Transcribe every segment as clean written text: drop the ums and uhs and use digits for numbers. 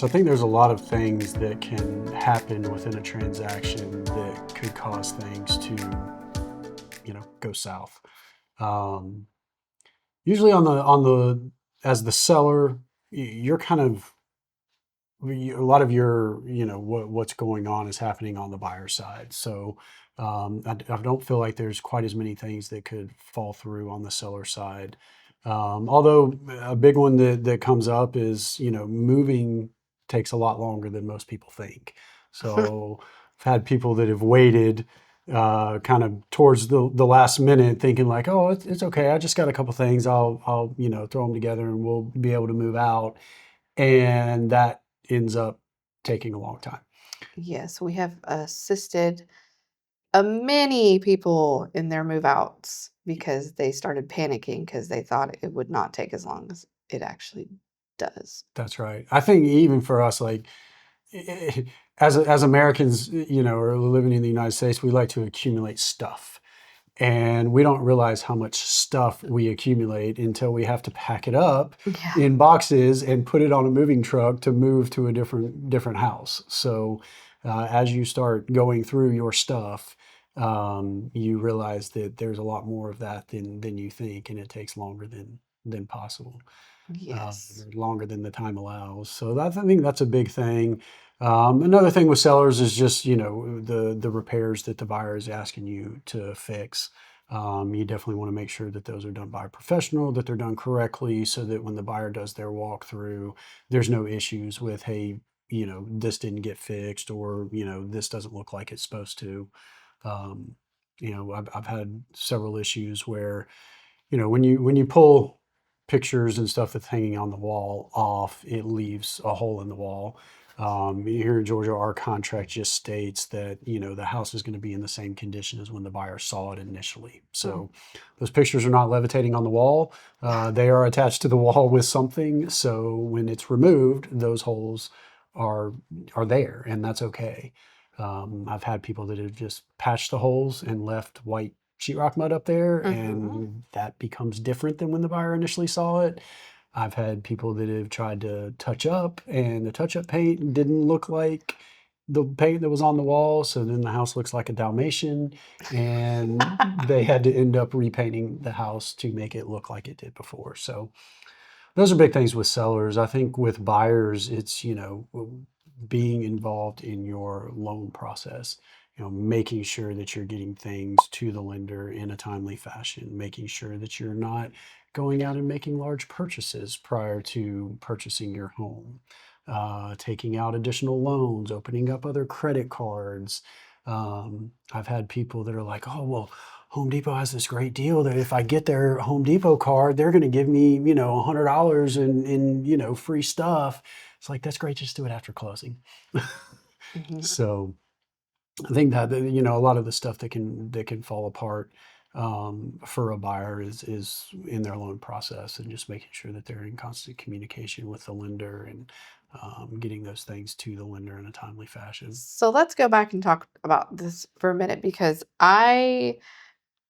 So I think there's a lot of things that can happen within a transaction that could cause things to, go south. Um, Usually as the seller, you're kind of a lot of your, what's going on is happening on the buyer side. So I don't feel like there's quite as many things that could fall through on the seller side. Although a big one that comes up is, moving takes a lot longer than most people think. So I've had people that have waited kind of towards the last minute thinking like, oh, it's okay. I just got a couple things. I'll, throw them together and we'll be able to move out. And that ends up taking a long time. Yes, we have assisted many people in their move outs because they started panicking because they thought it would not take as long as it actually does. That's right. I think even for us, like as Americans, or living in the United States, we like to accumulate stuff. And we don't realize how much stuff we accumulate until we have to pack it up Yeah. in boxes and put it on a moving truck to move to a different house. So as you start going through your stuff, you realize that there's a lot more of that than you think, and it takes longer than possible, Yes. longer than the time allows. So I think that's a big thing. Another thing with sellers is just the repairs that the buyer is asking you to fix. You definitely want to make sure that those are done by a professional, that they're done correctly, so that when the buyer does their walkthrough, there's no issues with, hey, this didn't get fixed, or this doesn't look like it's supposed to. Um, I've had several issues where when you pull pictures and stuff that's hanging on the wall off, it leaves a hole in the wall. Here in Georgia, our contract just states that the house is going to be in the same condition as when the buyer saw it initially. Mm. So those pictures are not levitating on the wall; they are attached to the wall with something. So when it's removed, those holes are are there, and that's okay. I've had people that have just patched the holes and left white sheetrock mud up there, Mhm. and that becomes different than when the buyer initially saw it. I've had people that have tried to touch up, and the touch up paint didn't look like the paint that was on the wall. So then the house looks like a Dalmatian, and they had to end up repainting the house to make it look like it did before. So those are big things with sellers. I think with buyers, it's, being involved in your loan process, making sure that you're getting things to the lender in a timely fashion, making sure that you're not going out and making large purchases prior to purchasing your home, taking out additional loans, opening up other credit cards. I've had people that are like, oh, well, Home Depot has this great deal that if I get their Home Depot card, they're going to give me, $100 in, free stuff. It's like, that's great. Just do it after closing. Mhm. So I think that, a lot of the stuff that can fall apart for a buyer is in their loan process, and just making sure that they're in constant communication with the lender, and getting those things to the lender in a timely fashion. So let's go back and talk about this for a minute because I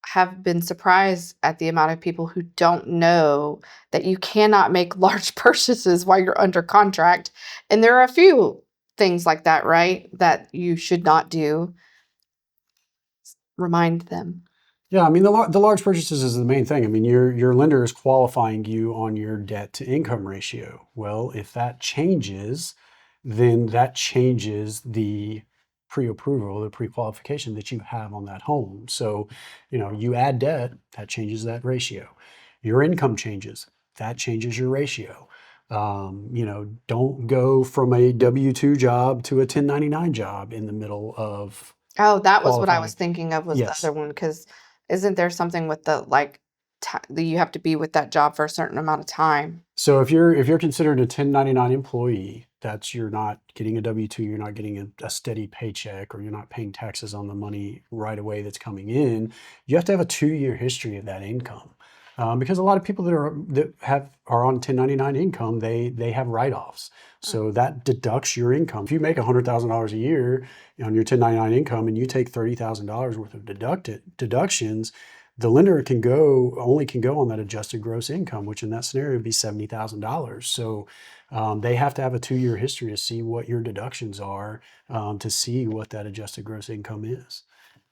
have been surprised at the amount of people who don't know that you cannot make large purchases while you're under contract. And there are a few things like that, right? That you should not do. Remind them. Yeah, I mean the large purchases is the main thing. I mean your lender is qualifying you on your debt to income ratio. Well, if that changes, then that changes the pre-approval, the pre-qualification that you have on that home. So, you add debt, that changes that ratio. Your income changes, that changes your ratio. Don't go from a W-2 job to a 1099 job in the middle of Oh, that was what I was qualifying. thinking of was the Yes. other one. Because 'cause isn't there something with the, like, ti that you have to be with that job for a certain amount of time? So if you're considered a 1099 employee, that's you're not getting a W-2, you're not getting a steady paycheck, or you're not paying taxes on the money right away that's coming in. You have to have a 2-year history of that income. Because a lot of people that are on 1099 income, they have write-offs. Mm. So that deducts your income. If you make $100,000 a year on your 1099 income, and you take $30,000 worth of deductions, the lender only can go on that adjusted gross income, which in that scenario would be $70,000. So They have to have a 2-year history to see what your deductions are, to see what that adjusted gross income is.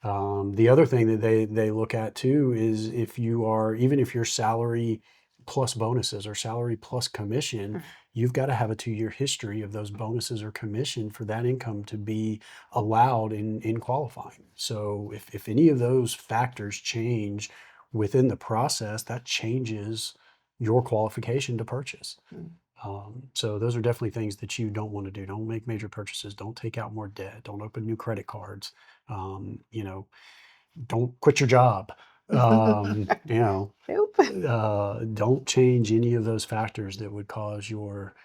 The other thing that they look at too is if you are, even if your salary plus bonuses or salary plus commission, you've got to have a 2-year history of those bonuses or commission for that income to be allowed in qualifying. So if any of those factors change within the process, that changes your qualification to purchase. So those are definitely things that you don't want to do. Don't make major purchases. Don't take out more debt. Don't open new credit cards. You know, don't quit your job. You know, Nope. don't change any of those factors that would cause your,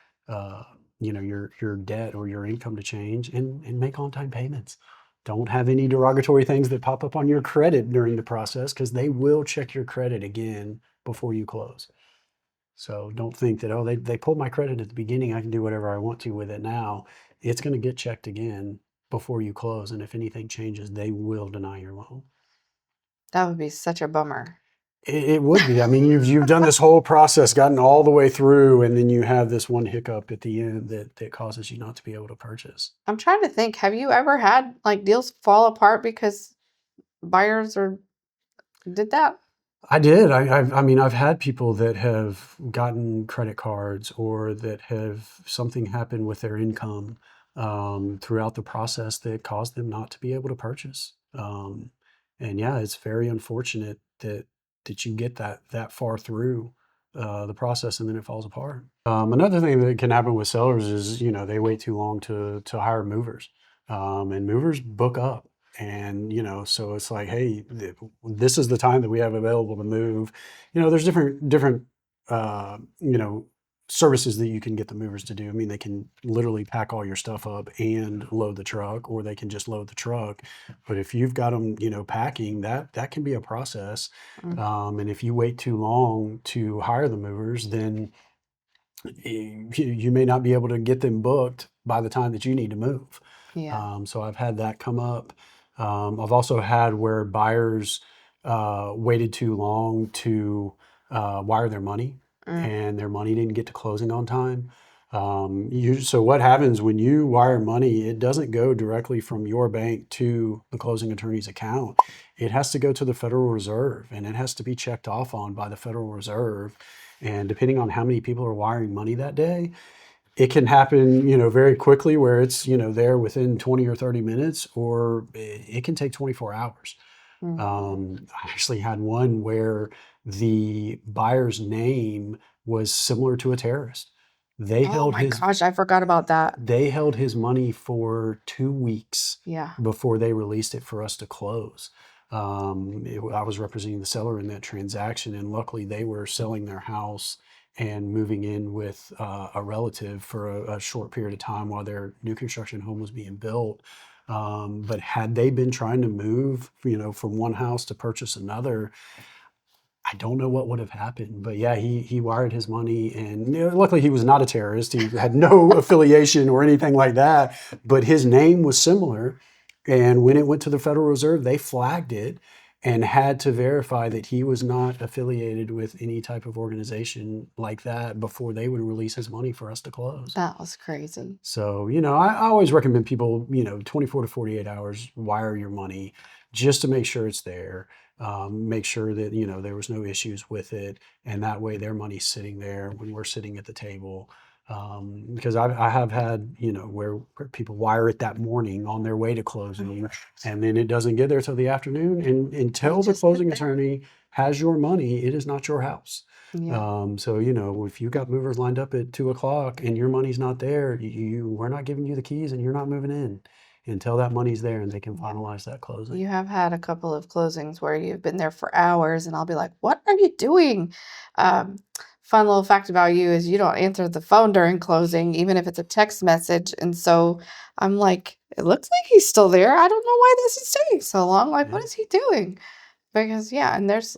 you know, your debt or your income to change, and make on-time payments. Don't have any derogatory things that pop up on your credit during the process, because they will check your credit again before you close. So don't think that, oh, they pulled my credit at the beginning, I can do whatever I want to with it now. It's going to get checked again before you close. And if anything changes, they will deny your loan. That would be such a bummer. It would be. I mean, you've done this whole process, gotten all the way through, and then you have this one hiccup at the end that causes you not to be able to purchase. I'm trying to think, have you ever had like deals fall apart because buyers or did that? I did. I mean, I've had people that have gotten credit cards, or that have something happen with their income throughout the process that caused them not to be able to purchase. And yeah, it's very unfortunate that you get that far through the process and then it falls apart. Another thing that can happen with sellers is, you know, they wait too long to hire movers, and movers book up. And, you know, so it's like, hey, this is the time that we have available to move. You know, there's different, you know, services that you can get the movers to do. I mean, they can literally pack all your stuff up and load the truck, or they can just load the truck. But if you've got them, you know, packing, that can be a process. And if you wait too long to hire the movers, then you may not be able to get them booked by the time that you need to move. Yeah. So I've had that come up. I've also had where buyers waited too long to wire their money, Mm. and their money didn't get to closing on time. So what happens when you wire money? It doesn't go directly from your bank to the closing attorney's account. It has to go to the Federal Reserve, and it has to be checked off on by the Federal Reserve. And depending on how many people are wiring money that day, it can happen, you know, very quickly, where it's, you know, there within 20 or 30 minutes, or it can take 24 hours. I actually had one where the buyer's name was similar to a terrorist. They Oh held my his gosh, I forgot about that. they held his money for 2 weeks Yeah. before they released it for us to close. I was representing the seller in that transaction, and luckily they were selling their house and moving in with a relative for a short period of time while their new construction home was being built. But had they been trying to move, you know, from one house to purchase another, I don't know what would have happened. But yeah, he wired his money, and you know, luckily he was not a terrorist. He had no affiliation or anything like that, but his name was similar. And when it went to the Federal Reserve, they flagged it and had to verify that he was not affiliated with any type of organization like that before they would release his money for us to close. That was crazy. So, you know, I always recommend people, you know, 24 to 48 hours, wire your money just to make sure it's there. Make sure that, you know, there was no issues with it. And that way their money's sitting there when we're sitting at the table. Because I have had, you know, where people wire it that morning on their way to closing, and then it doesn't get there till the afternoon. And until the just sit closing there. attorney has your money, it is not your house. Yeah. So, you know, if you got movers lined up at 2 o'clock and your money's not there, we're not giving you the keys, and you're not moving in until that money's there and they can finalize that closing. You have had a couple of closings where you've been there for hours, and I'll be like, "What are you doing?" Um, Fun little fact about you is you don't answer the phone during closing, even if it's a text message. And so I'm like, "It looks like he's still there. I don't know why this is taking so long. Like, what Yeah. is he doing?" Because yeah, and that's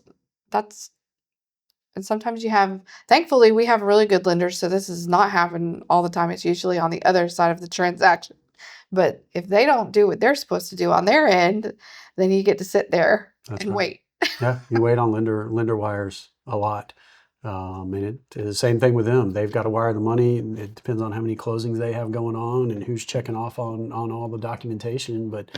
and sometimes you have, thankfully, we have really good lenders, so this does not happen all the time. It's usually on the other side of the transaction. But if they don't do what they're supposed to do on their end, then you get to sit there That's and right. wait. Yeah, you wait on lender wires a lot. And the same thing with them. They've got to wire the money. And it depends on how many closings they have going on and who's checking off on all the documentation. But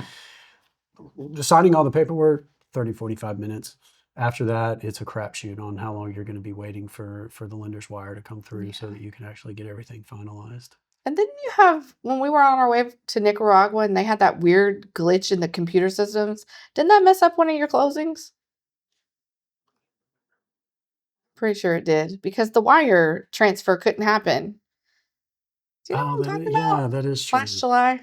signing all the paperwork, 30, 45 minutes. After that, it's a crapshoot on how long you're going to be waiting for the lender's wire to come through so that you can actually get everything finalized. And then you have, when we were on our way to Nicaragua and they had that weird glitch in the computer systems, didn't that mess up one of your closings? Pretty sure it did, because the wire transfer couldn't happen. Do you know what I'm talking about? Yeah, that is true. Last July.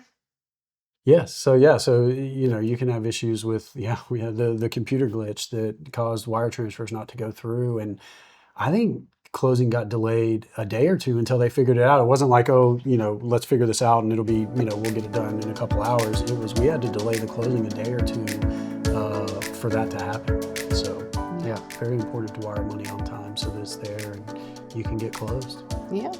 Yes. So you can have issues with, we had the computer glitch that caused wire transfers not to go through. And I think closing got delayed a day or two until they figured it out. It wasn't like, oh, let's figure this out and it'll be, we'll get it done in a couple hours. It was, we had to delay the closing a day or two for that to happen. So yeah, very important to wire money on time so that it's there and you can get closed. Yeah.